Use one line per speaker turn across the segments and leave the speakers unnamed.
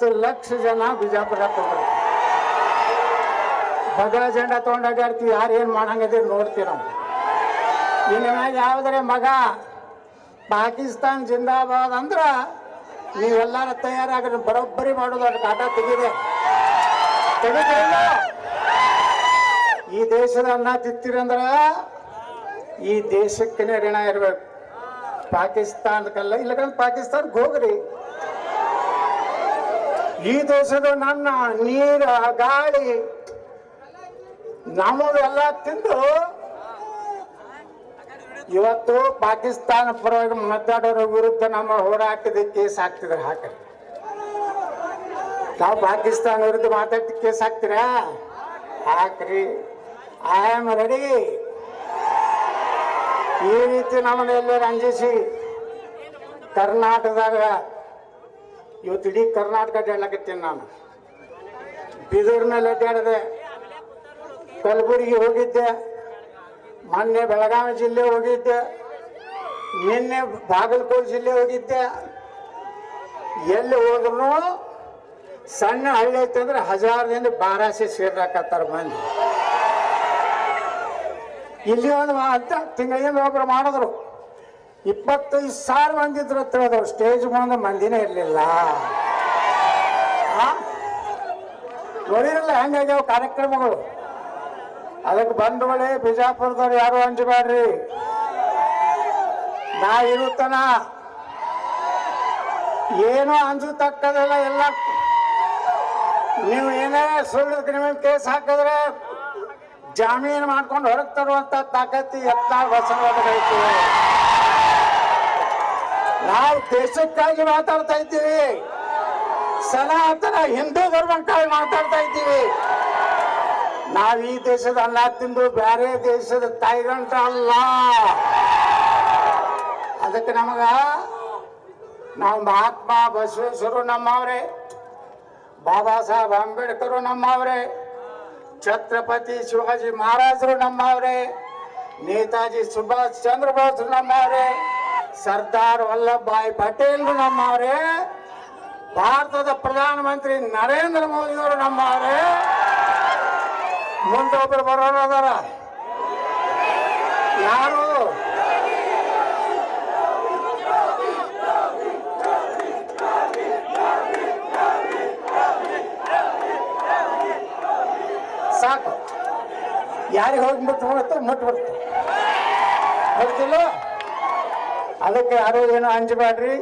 ಲಕ್ಷ ಜನ ಬಿಜಾಪುರ ಕೊಂಡ್ರು. ಬಗಲ ಜೆಂಡ ತೊಗೊಂಡಾಡ್ತೀವಿ, ಯಾರು ಏನು ಮಾಡಂಗಿದ್ದೀರಿ ನೋಡ್ತೀವಿ ನಾವು. ಇನ್ನು ಯಾವ್ದಾರೆ ಮಗ ಪಾಕಿಸ್ತಾನ್ ಜಿಂದಾಬಾದ್ ಅಂದ್ರ ನೀವೆಲ್ಲಾರ ತಯಾರಾಗ್ರಿ, ಬರೋಬ್ಬರಿ ಮಾಡೋದು. ಅದು ಕಾಟ ತೆಗಿದೆ, ಈ ದೇಶದ ಅನ್ನ ತಿಂತೀರಂದ್ರ ಈ ದೇಶಕ್ಕೆ ಋಣ ಇರ್ಬೇಕು, ಪಾಕಿಸ್ತಾನಕ್ಕಲ್ಲ. ಇಲ್ಲಕಂದ್ರೆ ಪಾಕಿಸ್ತಾನಕ್ಕೆ ಹೋಗ್ರಿ. ಈ ದೇಶದ ನನ್ನ ನೀರು ಗಾಳಿ ನಮ್ಮದೆಲ್ಲ ತಿಂದು ಇವತ್ತು ಪಾಕಿಸ್ತಾನ ಪರವಾಗಿ ಮಾತಾಡೋರ ವಿರುದ್ಧ ನಮ್ಮ ಹೋರಾಟದ ಕೇಸ್ ಹಾಕ್ತಿದ್ರೆ ಹಾಕ್ರಿ. ನಾವು ಪಾಕಿಸ್ತಾನ ವಿರುದ್ಧ ಮಾತಾಡ್ತಿ ಕೇಸ್ ಹಾಕ್ತೀರಾ? ಹಾಕ್ರಿ, ಐ ಆಮ್ ರೆಡಿ. ಈ ರೀತಿ ನಮ್ಮನ್ನೆಲ್ಲ ರಂಜಿಸಿ ಕರ್ನಾಟಕದಾಗ ಇವತ್ತು ಇಡೀ ಕರ್ನಾಟಕ ಅಡ್ಡಾಡ್ಲಕತ್ತೀನಿ ನಾನು. ಬೀದೂರಿನಲ್ಲಿ ಅಡ್ಡಾಡಿದೆ, ಕಲಬುರಗಿ ಹೋಗಿದ್ದೆ, ಮೊನ್ನೆ ಬೆಳಗಾವಿ ಜಿಲ್ಲೆ ಹೋಗಿದ್ದೆ, ನಿನ್ನೆ ಬಾಗಲಕೋಟೆ ಜಿಲ್ಲೆ ಹೋಗಿದ್ದೆ. ಎಲ್ಲಿ ಹೋದ್ರು ಸಣ್ಣ ಹಳ್ಳಿ ಐತೆ ಅಂದ್ರೆ 1000ದಿಂದ 1200 ಸೇರ್ಲಾಕತ್ತಾರ ಮಂದಿ. ಇಲ್ಲಿ ಒಂದು ಅಂತ ತಿಂಗಳಿಂದ ಒಬ್ರು ಮಾಡಿದ್ರು 25,000 ಮಂದಿ ಇದ್ರು ತಿಳಿದವ್ರು. ಸ್ಟೇಜ್ ಮುಂದೆ ಮಂದಿನೇ ಇರಲಿಲ್ಲ. ನೋಡಿರಲ್ಲ ಹೆಂಗಾಗ್ಯಾವ ಕಾರ್ಯಕ್ರಮಗಳು. ಅದಕ್ಕೆ ಬಂಧುಗಳೇ, ಬಿಜಾಪುರದವ್ರು ಯಾರು ಅಂಜಬೇಡ್ರಿ. ನಾ ಇರುತ್ತನ ಏನೋ ಅಂಜತಕ್ಕದಲ್ಲ. ಎಲ್ಲ ನೀವು ಏನೇ ಸುಳ್ಳು ಕ್ರಿಮಿನಲ್ ಕೇಸ್ ಹಾಕಿದ್ರೆ ಜಾಮೀನು ಮಾಡ್ಕೊಂಡು ಹೊರಗೆ ತರುವಂತ ತಾಕತ್ತಿ ಯತ್ನಾಳ್ ಬಸವರಾಜ್. ನಾವು ದೇಶಕ್ಕಾಗಿ ಮಾತಾಡ್ತಾ ಇದ್ದೀವಿ, ಸನಾತನ ಹಿಂದೂ ಧರ್ಮಕ್ಕಾಗಿ ಮಾತಾಡ್ತಾ ಇದ್ದೀವಿ. ನಾವು ಈ ದೇಶದ ಅನ್ನ ತಿಂದು ಬೇರೆ ದೇಶದ ತಾಯಿಗಂಟ ಅಲ್ಲ. ಅದಕ್ಕೆ ನಾವು ಮಹಾತ್ಮ ಬಸವೇಶ್ವರರು ನಮ್ಮವ್ರೆ, ಬಾಬಾ ಸಾಹೇಬ್ ಅಂಬೇಡ್ಕರ್ ನಮ್ಮವ್ರೆ, ಛತ್ರಪತಿ ಶಿವಾಜಿ ಮಹಾರಾಜರು ನಮ್ಮವ್ರೆ, ನೇತಾಜಿ ಸುಭಾಷ್ ಚಂದ್ರ ಬೋಸ್ ನಮ್ಮವ್ರೆ, ಸರ್ದಾರ್ ವಲ್ಲಭಭಾಯಿ ಪಟೇಲ್ ನಮ್ಮವ್ರೆ, ಭಾರತದ ಪ್ರಧಾನಮಂತ್ರಿ ನರೇಂದ್ರ ಮೋದಿಯವರು ನಮ್ಮವ್ರೆ. ಮುಂದೊಬ್ಬರು ಬರೋರು ಅದಾರ, ಯಾರು? ಸಾಕು, ಯಾರಿಗೆ ಹೋಗಿ ಮುಟ್ಬಿಡ್ತು ಗೊತ್ತಿಲ್ಲ. ಅದಕ್ಕೆ ಯಾರು ಏನು ಅಂಜಬೇಡ್ರಿ.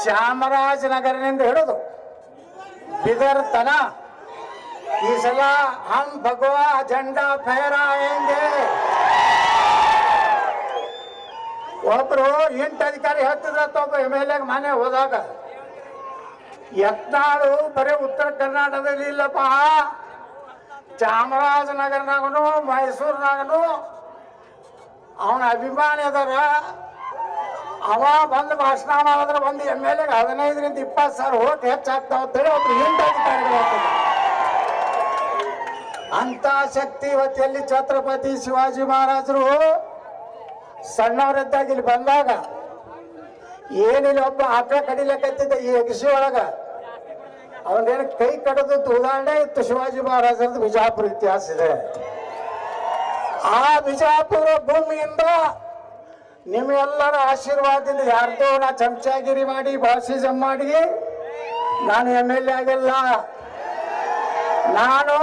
ಚಾಮರಾಜನಗರದಿಂದ ಹಿಡಿದು ಬಿದರ್ ತನ ಈ ಸಲ ಹಮ್ ಭಗವಾ झंडा ಫಹರಾಯೆಂಗೆ. ಒಬ್ರು ಇಂಟ್ ಅಧಿಕಾರಿ ಹೇಳ್ತಿದ್ರತ್ತ, ಒಬ್ಬ MLA ಮನೆ ಹೋದಾಗ, ಯತ್ನಾಳು ಬರೀ ಉತ್ತರ ಕರ್ನಾಟಕದಲ್ಲಿ ಇಲ್ಲಪ್ಪ, ಚಾಮರಾಜನಗರನಾಗನು ಮೈಸೂರಿನಾಗನು ಅವನ ಅಭಿಮಾನಿ ಅದಾರ. ಅವ ಬಂದು ಭಾಷಣ ಮಾಡಿದ್ರೆ ಒಂದು MLA 15ರಿಂದ 20,000 ಓಟ್ ಹೆಚ್ಚಾಗ್ತಾವ ಅಂತೇಳಿ ಒಬ್ರು ಹಿಂದೆ ಅಧಿಕಾರಿಗಳು ಆಗ್ತದೆ. ಅಂತ ಶಕ್ತಿ ಇವತ್ತು ಎಲ್ಲಿ? ಛತ್ರಪತಿ ಶಿವಾಜಿ ಮಹಾರಾಜರು ಸಣ್ಣವರಿದ್ದಾಗ ಇಲ್ಲಿ ಬಂದಾಗ ಏನಿಲ್ಲ, ಒಬ್ಬ ಆಟ ಕಡಿಲಕತ್ತಿದ್ದ ಈ ಅಗಸಿ ಒಳಗ, ಅವನೇನು ಕೈ ಕಡದದ್ದು ಉದಾಹರಣೆ ಇತ್ತು. ಶಿವಾಜಿ ಮಹಾರಾಜರದ್ದು ಬಿಜಾಪುರ ಇತಿಹಾಸ ಇದೆ. ಆ ಬಿಜಾಪುರ ಭೂಮಿಯಿಂದ ನಿಮ್ಮೆಲ್ಲರ ಆಶೀರ್ವಾದದಿಂದ ಯಾರ್ದೋ ನಾ ಚಮಚಾಗಿರಿ ಮಾಡಿ ಭಾಷಿಸಂ ಮಾಡಿ ನಾನು MLA ಆಗಿಲ್ಲ. ನಾನು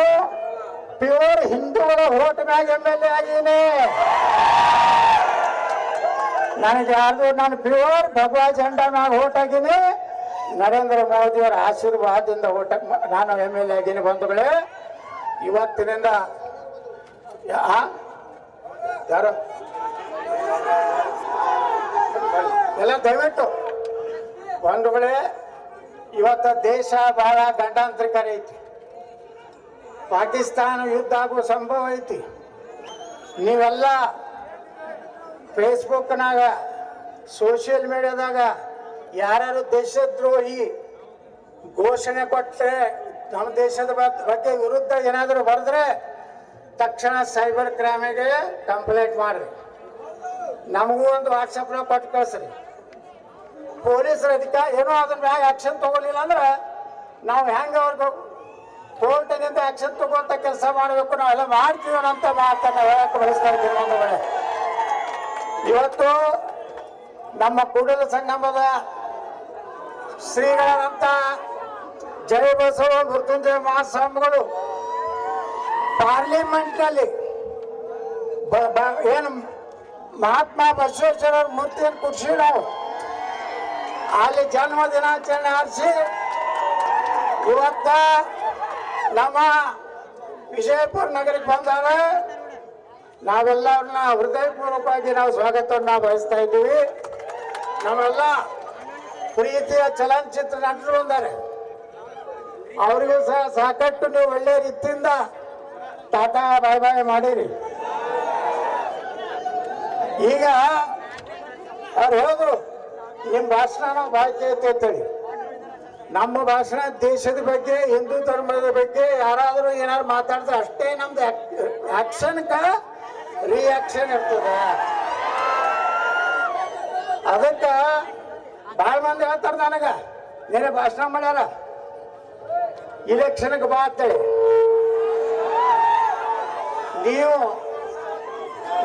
ಪ್ಯೂರ್ ಹಿಂದೂಗಳ ಓಟ್ ಮ್ಯಾಗ MLA ಆಗೀನಿ. ನನಗೆ ಯಾರ್ದು ನಾನು ಪ್ಯೂರ್ ಭಗವಾ झंडा ಮ್ಯಾಗ ಓಟ್ ಆಗೀನಿ. ನರೇಂದ್ರ ಮೋದಿಯವರ ಆಶೀರ್ವಾದದಿಂದ ಓಟ್ ನಾನು MLA ಆಗೀನಿ. ಬಂಧುಗಳೇ, ಇವತ್ತಿನಿಂದ ಯಾರು ಎಲ್ಲ ದಯವಿಟ್ಟು ಬಂಧುಗಳೇ, ಇವತ್ತ ದೇಶ ಬಹಳ ಗಂಡಾಂತರಿಕರ ಐತಿ. ಪಾಕಿಸ್ತಾನ ಯುದ್ಧ ಆಗುವ ಸಂಭವ ಐತಿ. ನೀವೆಲ್ಲ ಫೇಸ್ಬುಕ್ನಾಗ ಸೋಷಿಯಲ್ ಮೀಡಿಯಾದಾಗ ಯಾರ್ಯಾರು ದೇಶದ್ರೋಹಿ ಘೋಷಣೆ ಕೊಟ್ಟರೆ, ನಮ್ಮ ದೇಶದ ಬಗ್ಗೆ ವಿರುದ್ಧ ಏನಾದರೂ ಬರೆದ್ರೆ ತಕ್ಷಣ ಸೈಬರ್ ಕ್ರೈಮಿಗೆ ಕಂಪ್ಲೇಂಟ್ ಮಾಡ್ರಿ. ನಮಗೂ ಒಂದು ವಾಟ್ಸಪ್ನಾಗ ಕೊಟ್ಟು ಕಳಿಸ್ರಿ. ಪೊಲೀಸರ ಅಧಿಕಾರ ಏನೋ ಅದ್ರ ಮ್ಯಾಗ ಆಕ್ಷನ್ ತಗೊಳ್ಳಿಲ್ಲ ಅಂದ್ರೆ ನಾವು ಹೆಂಗೆ ಅವ್ರಿಗೆ ಕೋರ್ಟಿನಿಂದ ಆಕ್ಷನ್ ತಗೊಂತ ಕೆಲಸ ಮಾಡಬೇಕು, ನಾವೆಲ್ಲ ಮಾಡ್ತೀವನಂತ ಮಾತನ್ನ ಹೇಳಕ್ಕೆ ಬಯಸ್ತಾ ಇದ್ದೀವಿ. ಒಂದು ವೇಳೆ ಇವತ್ತು ನಮ್ಮ ಕೂಡಲ ಸಂಗಮದ ಶ್ರೀಗಳಂತ ಜಯ ಬಸವ ಮೃತ್ಯುಂಜಯ ಮಹಾಸ್ವಾಮಿಗಳು ಪಾರ್ಲಿಮೆಂಟ್ನಲ್ಲಿ ಏನು ಮಹಾತ್ಮ ಬಸವೇಶ್ವರ ಮೂರ್ತಿಯನ್ನು ಕೂಡಿಸಿ ನಾವು ಅಲ್ಲಿ ಜನ್ಮ ದಿನಾಚರಣೆ ಆರಿಸಿ ಇವತ್ತ ನಮ್ಮ ವಿಜಯಪುರ ನಗರಕ್ಕೆ ಬಂದಾಗ ನಾವೆಲ್ಲ ಅವ್ರನ್ನ ಹೃದಯಪೂರ್ವಕವಾಗಿ ನಾವು ಸ್ವಾಗತವನ್ನು ನಾವು ಬಯಸ್ತಾ ಇದ್ದೀವಿ. ನಾವೆಲ್ಲ ಪ್ರೀತಿಯ ಚಲನಚಿತ್ರ ನಟರು ಬಂದಾರೆ, ಅವರಿಗೂ ಸಹ ಸಾಕಷ್ಟು ನೀವು ಒಳ್ಳೆ ರೀತಿಯಿಂದ ಟಾಟಾ ಬಾಯ್ ಬಾಯ್ ಮಾಡಿರಿ. ಈಗ ಅವ್ರು ಹೇಳಿದ್ರು ನಿಮ್ಮ ಭಾಷಣ ನಾವು ಬಾಯ್ ಕೇಳ್ತೇಳಿ. ನಮ್ಮ ಭಾಷಣ ದೇಶದ ಬಗ್ಗೆ, ಹಿಂದೂ ಧರ್ಮದ ಬಗ್ಗೆ ಯಾರಾದರೂ ಏನಾದ್ರು ಮಾತಾಡಿದ್ರೆ ಅಷ್ಟೇ ನಮ್ದು ಆಕ್ಷನ್ಕ ರಿಯಾಕ್ಷನ್ ಇರ್ತದೆ. ಅದಕ್ಕೆ ಭಾಳ ಮಂದಿ ಹೇಳ್ತಾರೆ ನನಗ, ನೀನೇ ಭಾಷಣ ಮಾಡ್ಯಾರ ಇಲೆಕ್ಷನ್ಗೆ ಬಾ ಅಂತೇಳಿ.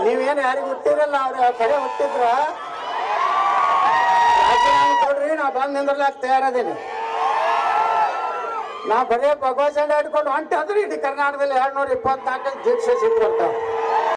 ನೀವೇನು ಯಾರಿಗೆ ಹುಟ್ಟಿರಲ್ಲ, ಅವ್ರ ಕಡೆ ಹುಟ್ಟಿದ್ರ ರಾಜೀನಾಮೆ ಕೊಡ್ರಿ, ನಾ ಬಂದ್ ನಿಂದ್ರಲಾಕ ತಯಾರದೀನಿ. ನಾ ಬರೇ ಭಗವತ್ ಜೆಂಡ ಹಿಡ್ಕೊಂಡು ಹೊಂಟೆ ಅಂದ್ರೆ ಇಡೀ ಕರ್ನಾಟಕದಲ್ಲಿ 224 ದೀಕ್ಷೆ ಸಿಗ್ಬರ್ತಾವ.